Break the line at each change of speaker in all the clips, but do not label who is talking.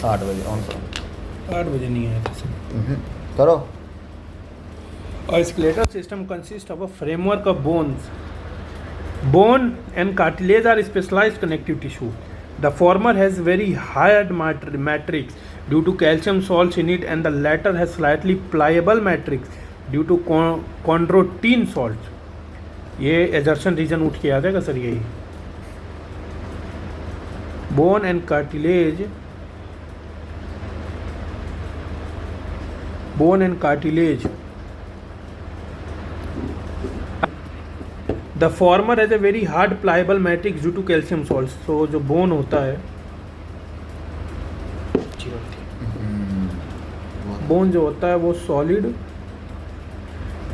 8 बजे ऑन करो।
8 बजे नहीं आया था सर।
करो।
A skeletal system consists of a framework of bones. Bone and cartilage are specialized connective tissue. The former has very hard matrix due to calcium salts in it, and the latter has slightly pliable matrix due to chondroitin salts. ये assertion reason उठ के आ जाएगा sir यही। Bone and cartilage, bone and cartilage, the former has a very hard pliable matrix due to calcium salts. तो जो bone होता है, बोन जो होता है वो solid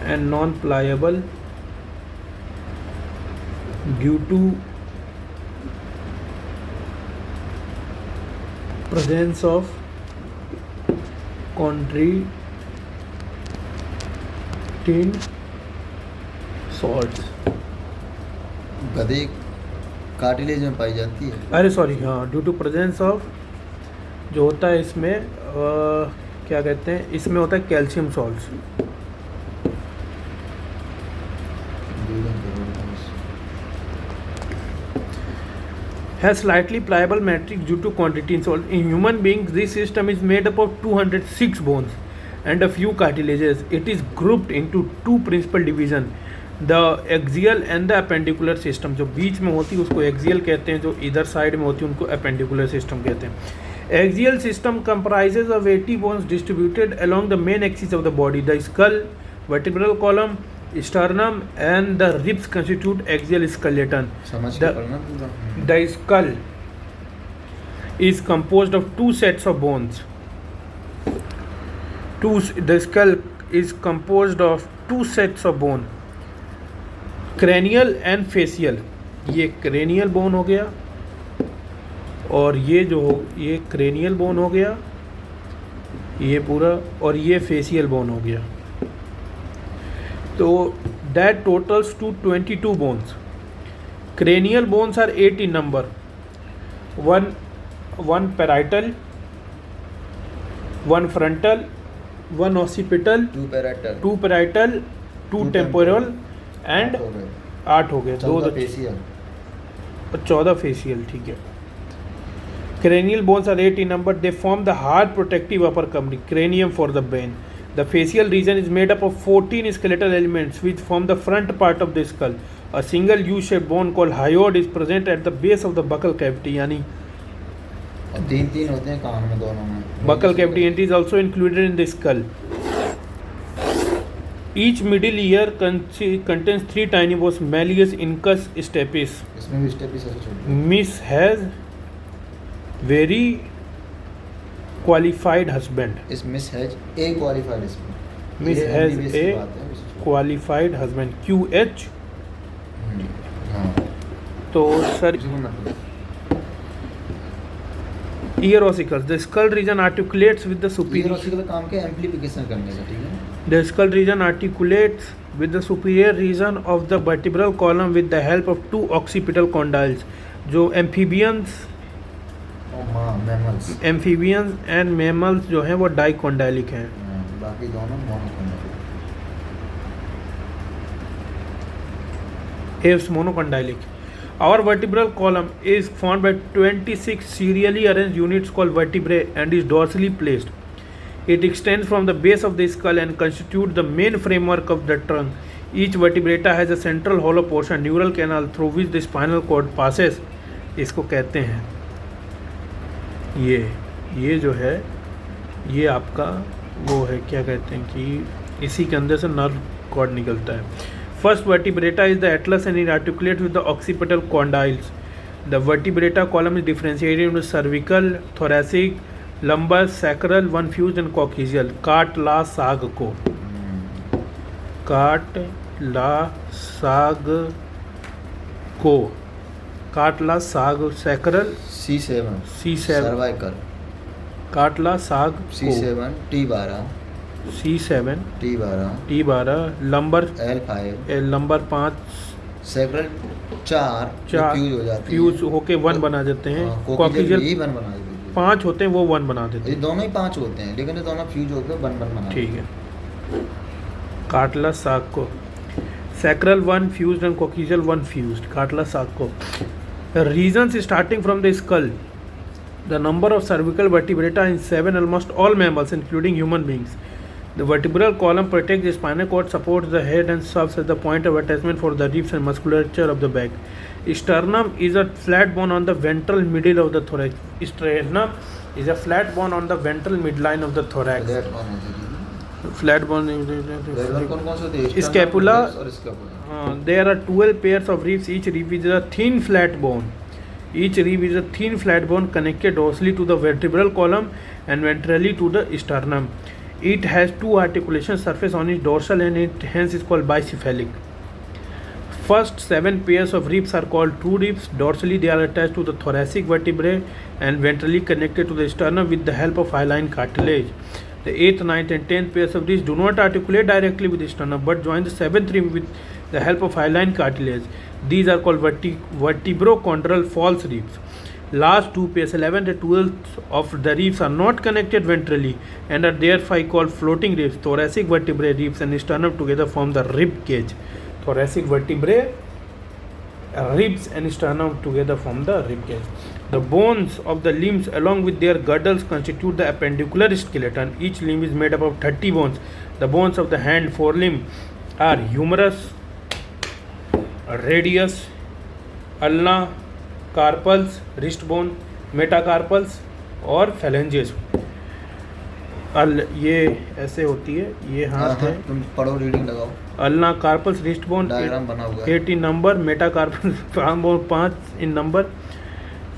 and non pliable due to presence of chondroitin salts।
गधे कार्टिलेज में पाई जाती है।
अरे सॉरी, हाँ, ड्यू टू प्रेजेंस ऑफ, जो होता है इसमें क्या कहते हैं, इसमें होता है calcium salts. Has slightly pliable matrix due to chondroitin salt. In human beings, this system is made up of 206 bones and a few cartilages. It is grouped into two principal divisions, the axial and the appendicular system. जो बीच में होती है उसको axial कहते हैं, जो इधर side में होती है उनको appendicular system कहते हैं। Axial system comprises of 80 bones distributed along the main axis of the body. The skull, vertebral column, sternum and the ribs constitute axial skeleton. The skull is composed of two sets of bones. The skull is composed of two sets of bone, cranial and facial. ये cranial bone हो गया, और ये जो ये cranial bone हो गया, ये पूरा, और ये facial bone हो गया। तो that totals to 22 bones. Cranial bones are 8 in number. One parietal, one frontal, one occipital, two parietal, two temporal and 8 हो गए, 2
फेशियल,
14 फेशियल। ठीक है। Cranial bones are 8 in number. They form the hard protective upper covering, cranium for the brain. The facial region is made up of 14 skeletal elements which form the front part of the skull. A single U-shaped bone called hyoid is present at the base of the buccal cavity, यानी
तीन होते हैं कान में, दोनों में।
buccal cavity, and is also included in the skull. Each middle ear contains 3 tiny bones, malleus, incus, stapes.
इसमें भी stapes ऐसे छोटे।
Miss has very qualified husband.
इस मिस हैज ए क्वालिफाइड, इसमें
Miss has a qualified husband, QH। तो sir ear ossicles, the skull region articulates with the superior,
ossicle का काम क्या एम्प्लीफिकेशन करने का, ठीक है।
the skull region articulates with the superior region of the vertebral column with the help of 2 occipital condyles। जो amphibians amphibians and mammals जो हैं वो डाइकोंडाइलिक हैं,
बाकी दोनों
monocondylic. Our vertebral column is formed by 26 serially arranged units called vertebrae and is dorsally placed. It extends from the base of the skull and constitutes the main framework of the trunk. Each vertebrata has a central hollow portion, neural canal through which the spinal cord passes. इसको कहते हैं, ये जो है ये आपका वो है, क्या कहते हैं कि इसी के अंदर से नर्व कॉर्ड निकलता है। First vertebrata is the Atlas and it articulate with the occipital condyles. The vertebrata column is differentiated into cervical, thoracic, lumbar, sacral, one fused and coxal. काट ला साग को, काटला साग सैक्रल, C7
सर्वाइकल,
काटला साग
C7 T12,
C7 T12, lumbar
L5,
lumbar 5,
sacral 4 fuse हो जाती है,
fuse होके 1 बना देते हैं, कॉक्सियल 5 होते हैं वो 1 बना देते
ये दोनों ही 5 होते हैं, लेकिन ये दोनों फ्यूज होकर 1 1 बना
हैं। ठीक है। Cartilage Sarco, sacral 1 fused and coccygeal 1 fused. Cartilage sarco. The regions starting from the skull. The number of cervical vertebrae in 7, almost all mammals, including human beings. The vertebral column protects the spinal cord, supports the head, and serves as the point of attachment for the ribs and musculature of the back. Sternum is a flat bone on the ventral middle of the thorax. Sternum is a flat bone on the ventral midline of the thorax.
That one होती है।
Flat bone.
That one कौन से होते हैं?
Scapula.
और scapula.
There are 12 pairs of ribs. Each rib is a thin flat bone. Each rib is a thin flat bone connected dorsally to the vertebral column and ventrally to the sternum. It has 2 articulation surface on its dorsal and it hence is called bicephalic. First 7 pairs of ribs are called true ribs. Dorsally they are attached to the thoracic vertebrae and ventrally connected to the sternum with the help of hyaline cartilage. The 8th, 9th and 10th pairs of ribs do not articulate directly with the sternum but join the 7th rib with the help of hyaline cartilage. These are called vertebrochondral false ribs. Last 2 pairs, 11th and 12th of the ribs are not connected ventrally and are therefore called floating ribs. Thoracic vertebrae, ribs and sternum together form the rib cage. Thoracic vertebrae, ribs and sternum together form the rib cage. The bones of the limbs along with their girdles constitute the appendicular skeleton. Each limb is made up of 30 bones. The bones of the hand forelimb are humerus, radius, ulna, carpals, wrist bone, metacarpals और phalanges. ये ऐसे होती है, ये हाथ है.
तुम पढ़ो, रीडिंग लगाओ.
Ulna carpals wrist bone
diagram बना हुआ है.
8 in number, metacarpals 5 in number,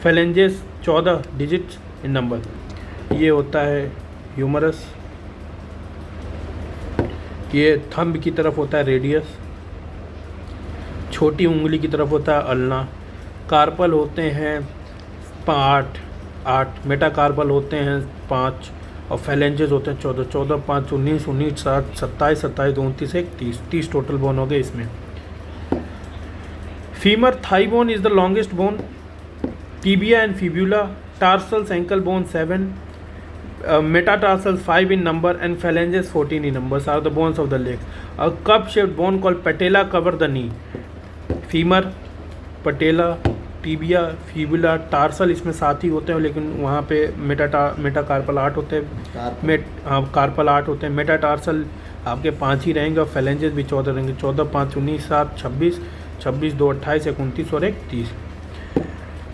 phalanges 14 digits in number. ये होता है ह्यूमरस, ये थंब की तरफ होता है रेडियस, छोटी उंगली की तरफ होता है अल्ना, कार्पल होते हैं 8, मेटाकार्पल होते हैं 5 और फैलेंजेस होते हैं 14, 5 19, 7 27, 29, 31, 30 टोटल बोन हो गए इसमें. Femur thigh bone is the longest bone. Tibia and fibula, tarsals ankle bone 7, metatarsals 5 in number and phalanges 14 in numbers are the bones of the legs. A cup shaped bone called patella cover the knee. Femur, patella, tibia, fibula, tarsal इसमें 7 ही होते हैं लेकिन वहाँ पे metacarpal 8 होते हैं, carpel 8 होते हैं, मेटाटार्सल आपके 5 ही रहेंगे और फैलेंजेस भी 14 रहेंगे. 14, 5, 19, 7, 26, 26, 2, 28, 29 और 30.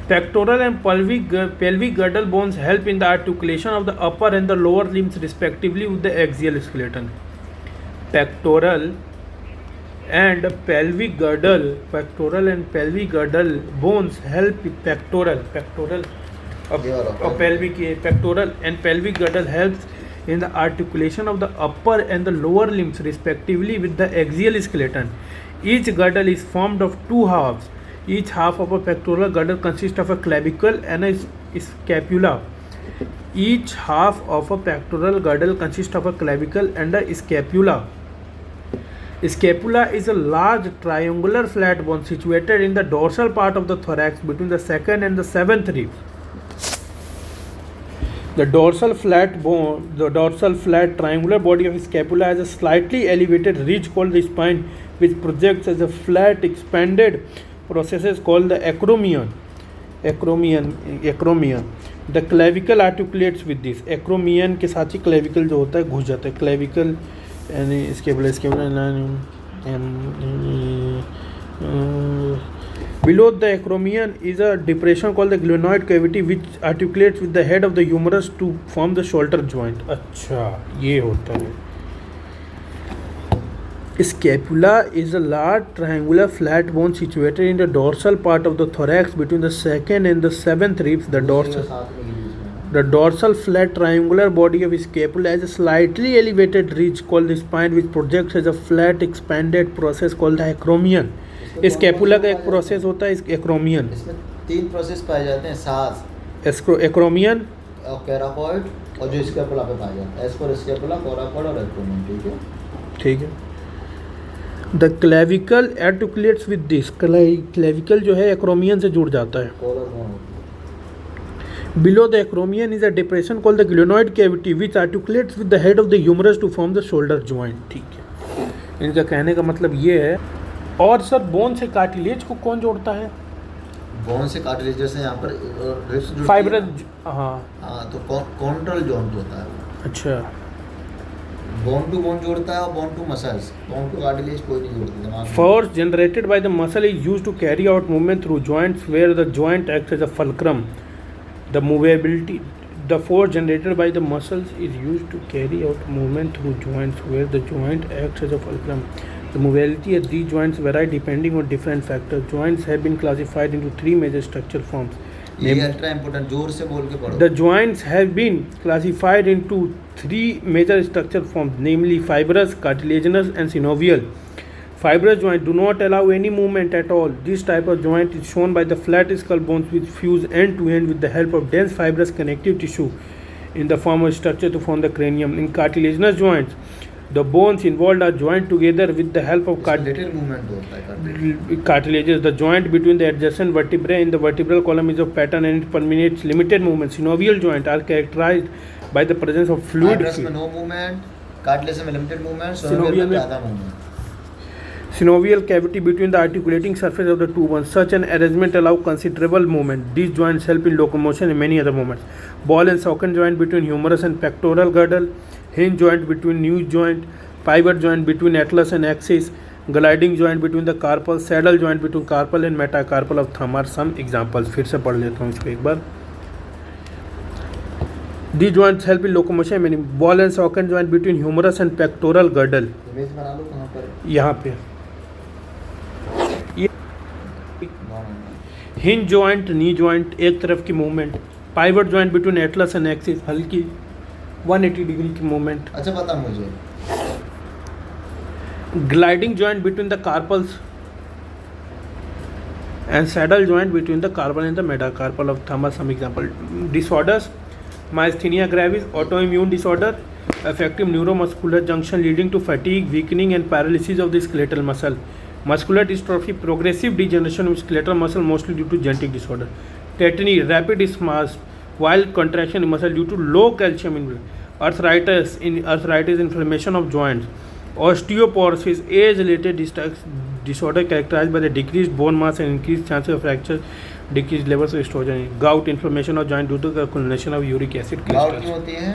Pectoral and pelvic girdle bones help in the articulation of the upper and the lower limbs respectively with the axial skeleton. Pectoral and pelvic girdle bones help pectoral and pelvic girdle helps in the articulation of the upper and the lower limbs respectively with the axial skeleton. Each girdle is formed of 2 halves. Each half of a pectoral girdle consists of a clavicle and a scapula. Each half of a pectoral girdle consists of a clavicle and a scapula. Scapula is a large triangular flat bone situated in the dorsal part of the thorax between the 2nd and the 7th rib. The dorsal flat triangular body of scapula has a slightly elevated ridge called the spine, which projects as a flat expanded processes called the acromion. The clavicle articulates with this. Acromion के साथ ही clavicle जो होता है घुस जाता है. Clavicle and scapula below the acromion is a depression called the glenoid cavity which articulates with the head of the humerus to form the shoulder joint. अच्छा ये होता है. Scapula is a large triangular flat bone situated in the dorsal part of the thorax between the 2nd and the 7th ribs. The dorsal flat triangular body of scapula has a slightly elevated ridge called the spine which projects as a flat expanded process called the acromion. Scapula का एक process होता है acromion.
इसमें 3 process पाए जाते हैं, सांस,
acromion,
कैराकॉइड और जो स्कैपुला पे पाया जाता है. स्कैपुला, कोराकॉइड और acromion. ठीक है.
The clavicle articulates with this. clavicle जो है acromion से जुड़ जाता है. Below the acromion is a depression called the glenoid cavity which articulates with the head of the humerus to form the shoulder joint. ठीक है, इनका कहने का मतलब ये है। और सर बोन से कार्टिलेज को कौन जोड़ता है?
बोन से कार्टिलेज जैसे यहाँ पर रिब्स जुड़ती है
फाइब्रस।
ना।
हाँ
तो कॉन्ट्रल जॉइंट होता है।
अच्छा,
बोन टू बोन जोड़ता है और bone to muscles, bone to cartilage कोई नहीं जोड़ती दिमाग में।
force generated by the muscle is used to carry out movement through joints where the joint acts as a fulcrum. The movability, the force generated by the muscles is used to carry out movement through joints where the joint acts as a fulcrum. The mobility of these joints vary depending on different factors. Joints have been classified into three major structural forms.
ये ultra important, जोर से बोल के पढ़ो।
The joints have been classified into three major structural forms, namely fibrous, cartilaginous, and synovial. Fibrous joints do not allow any movement at all. This type of joint is shown by the flat skull bones which fuse end to end with the help of dense fibrous connective tissue in the form of structure to form the cranium. In cartilaginous joints, the bones involved are joined together with the help of
little movement होता है
cartilages. The joint between the adjacent vertebrae in the vertebral column is of pattern and it permeates limited movement. Synovial joints are characterized by the presence of fluid.
Fibrous में no movement, cartilage में limited movement, synovial में ज़्यादा movement.
Synovial cavity between the articulating surface of the two bones. Such an arrangement allows considerable movement. These joints help in locomotion and many other movements. Ball and socket joint between humerus and pectoral girdle. Hinge joint between new joint. Pivot joint between atlas and axis. Gliding joint between the carpal. Saddle joint between carpal and metacarpal of thumb are some examples. फिर से पढ़ लेता हूँ इसको एक बार. These joints help in locomotion. Many ball and socket joint between humerus and pectoral girdle.
Image बना लो कहाँ पर?
यहाँ पे हिंज जॉइंट, नी जॉइंट, एक तरफ की movement. Pivot joint between atlas and axis, हल्की 180 डिग्री की मूवमेंट.
अच्छा बता मुझे.
Gliding joint between the carpals and saddle joint between the carpal and the metacarpal of thumb. Some example. Disorders: myasthenia gravis, autoimmune disorder, affective neuromuscular junction leading to fatigue, weakening and paralysis of the skeletal muscle. Muscular dystrophy, progressive degeneration of skeletal muscle mostly due to genetic disorder. Tetany, rapid spasm while contraction in muscle due to low calcium in blood. Arthritis, inflammation of joints. Osteoporosis, age-related disorder characterized by the decreased bone mass and increased chances of fracture, decreased levels of estrogen. Gout, inflammation of joint due to the accumulation of uric acid crystals.
Gout क्यों होती है?